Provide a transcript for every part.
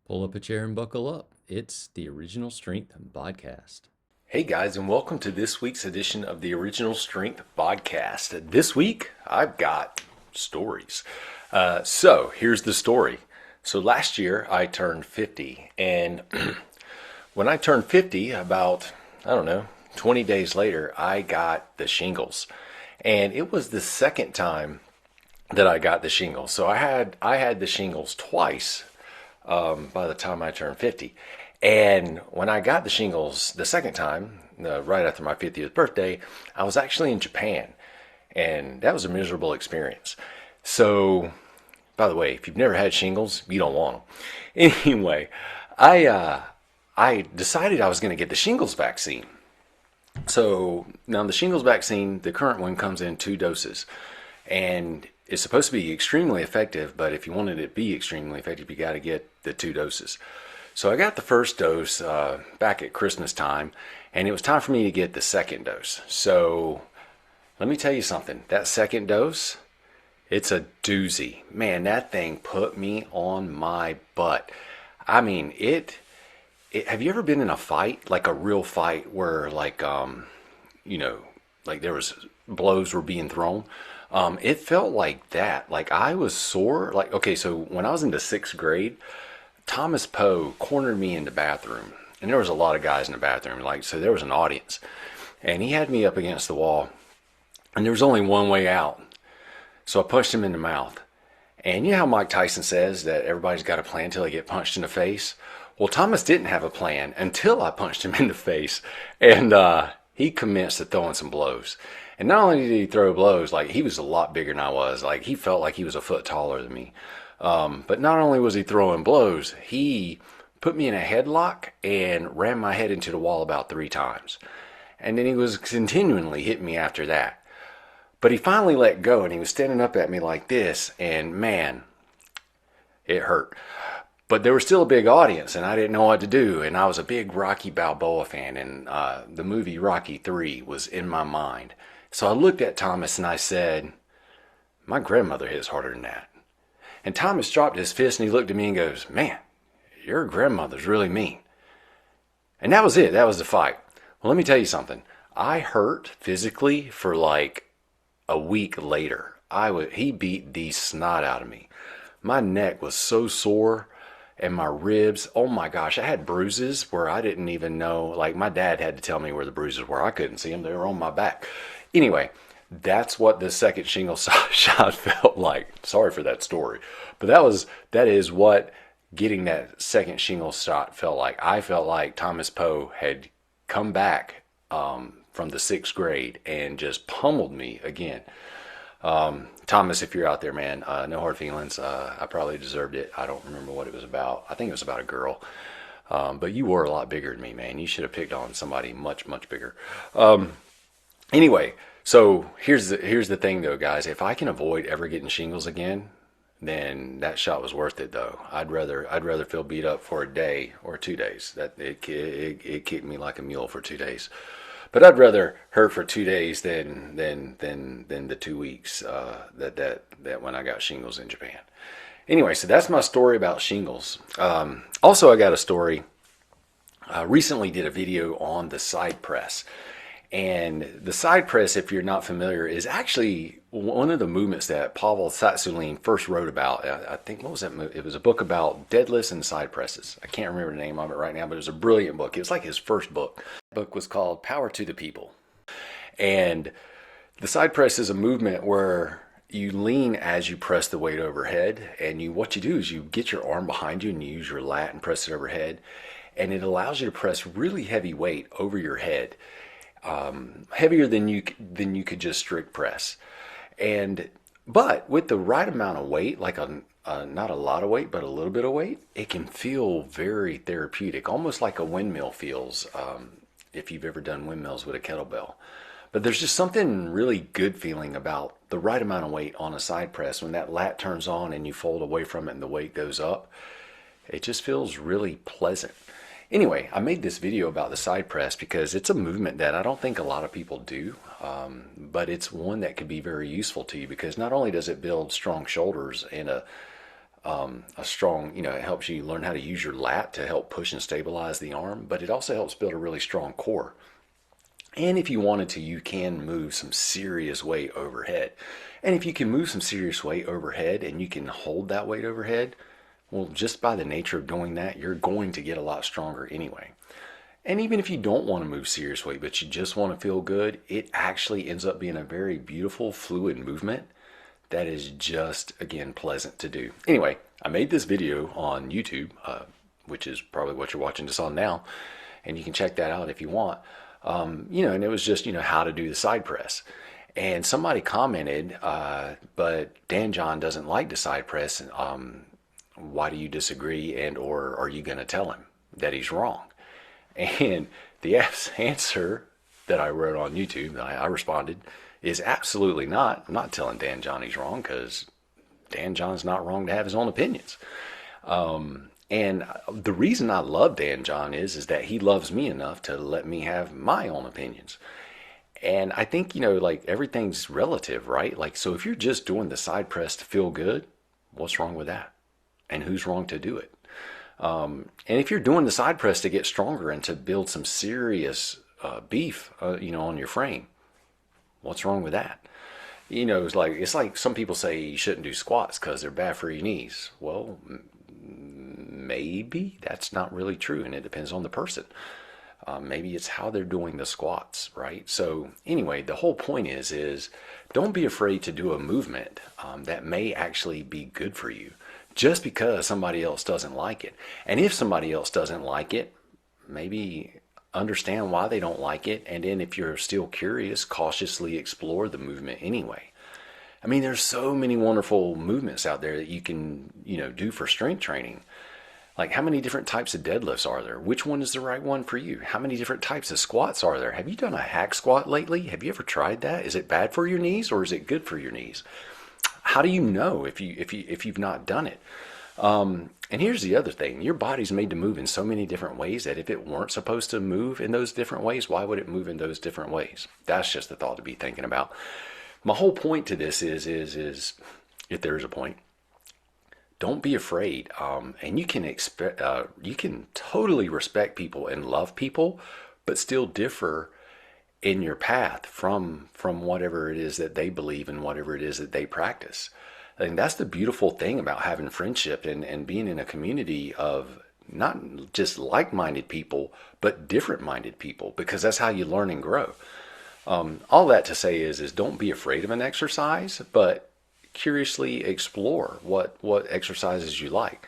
Pull up a chair and buckle up. It's the Original Strength BodCast. Hey guys, and welcome to this week's edition of the Original Strength Podcast. This week, I've got stories. So here's the story. So last year, I turned 50, and when I turned 50, about, 20 days later, I got the shingles. And it was the second time that I got the shingles. So I had the shingles twice by the time I turned 50. And when I got the shingles the second time, right after my 50th birthday, I was actually in Japan. And that was a miserable experience. So, by the way, if you've never had shingles, you don't want them. Anyway, I decided I was going to get the shingles vaccine. So now the shingles vaccine, the current one comes in 2 doses. And it's supposed to be extremely effective, but if you wanted it to be extremely effective, you got to get the 2 doses. So I got the first dose back at Christmas time, and it was time for me to get the second dose. So let me tell you something. That second dose, it's a doozy. Man, that thing put me on my butt. I mean, have you ever been in a fight, like a real fight where like there was blows were being thrown? It felt like that. Like I was sore. Like, okay, so when I was in the 6th grade, Thomas Poe cornered me in the bathroom, and there was a lot of guys in the bathroom. Like, so there was an audience, and he had me up against the wall, and there was only one way out. So I punched him in the mouth. And you know how Mike Tyson says that everybody's got a plan until they get punched in the face? Well, Thomas didn't have a plan until I punched him in the face, and he commenced to throwing some blows. And not only did he throw blows, like he was a lot bigger than I was. Like he felt like he was a foot taller than me. But not only was he throwing blows, he put me in a headlock and ran my head into the wall about 3 times. And then he was continually hitting me after that. But he finally let go, and he was standing up at me like this, and man, it hurt. But there was still a big audience, and I didn't know what to do. And I was a big Rocky Balboa fan, and the movie Rocky 3 was in my mind. So I looked at Thomas and I said, my grandmother hits harder than that. And Thomas dropped his fist and he looked at me and goes, man, your grandmother's really mean. And that was it. That was the fight. Well, let me tell you something. I hurt physically for like a week later. He beat the snot out of me. My neck was so sore, and my ribs, oh my gosh, I had bruises where I didn't even know. Like my dad had to tell me where the bruises were. I couldn't see them. They were on my back. Anyway, that's what the second shingle shot felt like. Sorry for that story. But that is what getting that second shingle shot felt like. I felt like Thomas Poe had come back from the 6th grade and just pummeled me again. Thomas, if you're out there, man, no hard feelings. I probably deserved it. I don't remember what it was about. I think it was about a girl. But you were a lot bigger than me, man. You should have picked on somebody much, much bigger. Anyway, so here's the thing though, guys. If I can avoid ever getting shingles again, then that shot was worth it though. I'd rather feel beat up for a day or 2 days. That it kicked me like a mule for 2 days. But I'd rather hurt for 2 days than the 2 weeks that when I got shingles in Japan. Anyway, so that's my story about shingles. Also, I got a story. I recently did a video on the side press. And the side press, if you're not familiar, is actually one of the movements that Pavel Tsatsouline first wrote about. I think, what was that movie? It was a book about deadlifts and side presses. I can't remember the name of it right now, but it was a brilliant book. It was like his first book. The book was called Power to the People. And the side press is a movement where you lean as you press the weight overhead. And what you do is you get your arm behind you and you use your lat and press it overhead. And it allows you to press really heavy weight over your head. Heavier than you could just strict press, but with the right amount of weight, like not a lot of weight, but a little bit of weight, it can feel very therapeutic, almost like a windmill feels. If you've ever done windmills with a kettlebell, but there's just something really good feeling about the right amount of weight on a side press when that lat turns on and you fold away from it and the weight goes up. It just feels really pleasant. Anyway, I made this video about the side press because it's a movement that I don't think a lot of people do, but it's one that could be very useful to you because not only does it build strong shoulders and a a strong, it helps you learn how to use your lat to help push and stabilize the arm, but it also helps build a really strong core. And if you wanted to, you can move some serious weight overhead. And if you can move some serious weight overhead and you can hold that weight overhead, well, just by the nature of doing that, you're going to get a lot stronger anyway. And even if you don't want to move serious weight, but you just want to feel good, it actually ends up being a very beautiful, fluid movement that is just, again, pleasant to do. Anyway, I made this video on YouTube, which is probably what you're watching this on now, and you can check that out if you want. And it was just, how to do the side press. And somebody commented, but Dan John doesn't like the side press. Why do you disagree? And or are you going to tell him that he's wrong? And the answer that I wrote on YouTube, I responded, is absolutely not. I'm not telling Dan John he's wrong, because Dan John's not wrong to have his own opinions. And the reason I love Dan John is that he loves me enough to let me have my own opinions. And I think, like everything's relative, right? Like, so if you're just doing the side press to feel good, what's wrong with that? And who's wrong to do it? And if you're doing the side press to get stronger and to build some serious beef, on your frame, what's wrong with that? It's like some people say you shouldn't do squats because they're bad for your knees. Well, maybe that's not really true, and it depends on the person. Maybe it's how they're doing the squats, right? So anyway, the whole point is don't be afraid to do a movement that may actually be good for you, just because somebody else doesn't like it. And if somebody else doesn't like it, maybe understand why they don't like it, and then if you're still curious, cautiously explore the movement anyway. I mean, there's so many wonderful movements out there that you can, do for strength training. Like, how many different types of deadlifts are there? Which one is the right one for you? How many different types of squats are there? Have you done a hack squat lately? Have you ever tried that? Is it bad for your knees, or is it good for your knees? How do you know if you've not done it? And here's the other thing. Your body's made to move in so many different ways that if it weren't supposed to move in those different ways, why would it move in those different ways? That's just a thought to be thinking about. My whole point to this is if there is a point, don't be afraid. And you can totally respect people and love people, but still differ in your path from whatever it is that they believe and whatever it is that they practice. I think that's the beautiful thing about having friendship and being in a community of not just like-minded people, but different-minded people, because that's how you learn and grow. All that to say is don't be afraid of an exercise, but curiously explore what exercises you like.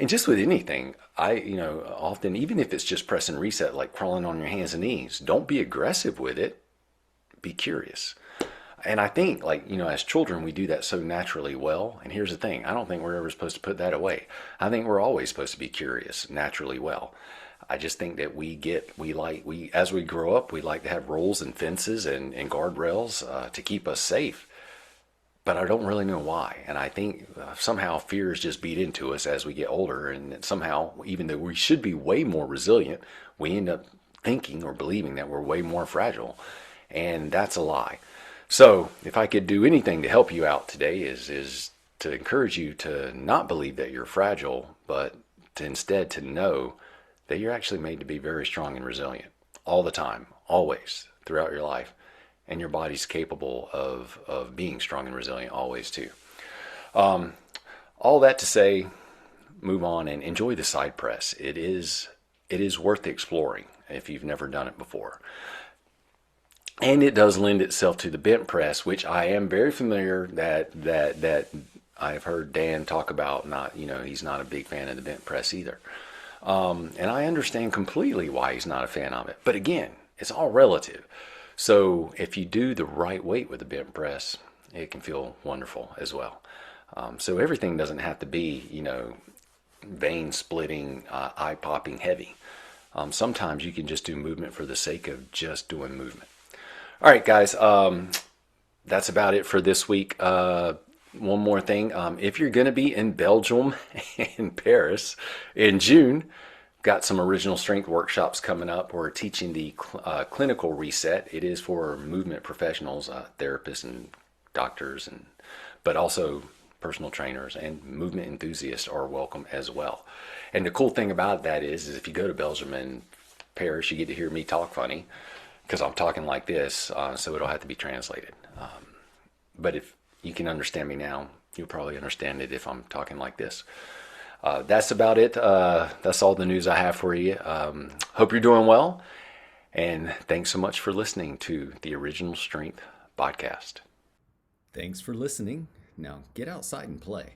And just with anything, often, even if it's just press and reset, like crawling on your hands and knees, don't be aggressive with it. Be curious. And I think, as children, we do that so naturally well. And here's the thing. I don't think we're ever supposed to put that away. I think we're always supposed to be curious naturally well. I just think that as we grow up, we like to have rules and fences and guardrails to keep us safe. But I don't really know why. And I think somehow fears just beat into us as we get older. And somehow, even though we should be way more resilient, we end up thinking or believing that we're way more fragile. And that's a lie. So if I could do anything to help you out today is to encourage you to not believe that you're fragile, but instead to know that you're actually made to be very strong and resilient all the time, always, throughout your life. And your body's capable of being strong and resilient always too. All that to say, move on and enjoy the side press. It is worth exploring if you've never done it before. And it does lend itself to the bent press, which I am very familiar that I've heard Dan talk about. He's not a big fan of the bent press either. And I understand completely why he's not a fan of it. But again, it's all relative. So if you do the right weight with the bent press, it can feel wonderful as well. So everything doesn't have to be, vein splitting, eye popping heavy. Sometimes you can just do movement for the sake of just doing movement. All right, guys, that's about it for this week. One more thing. If you're going to be in Belgium and Paris in June, got some original strength workshops coming up. We're teaching the clinical reset. It is for movement professionals, therapists and doctors, but also personal trainers, and movement enthusiasts are welcome as well. And the cool thing about that is if you go to Belgium and Paris, you get to hear me talk funny because I'm talking like this, so it'll have to be translated. But if you can understand me now, you'll probably understand it if I'm talking like this. That's about it. That's all the news I have for you. Hope you're doing well. And thanks so much for listening to the Original Strength podcast. Thanks for listening. Now get outside and play.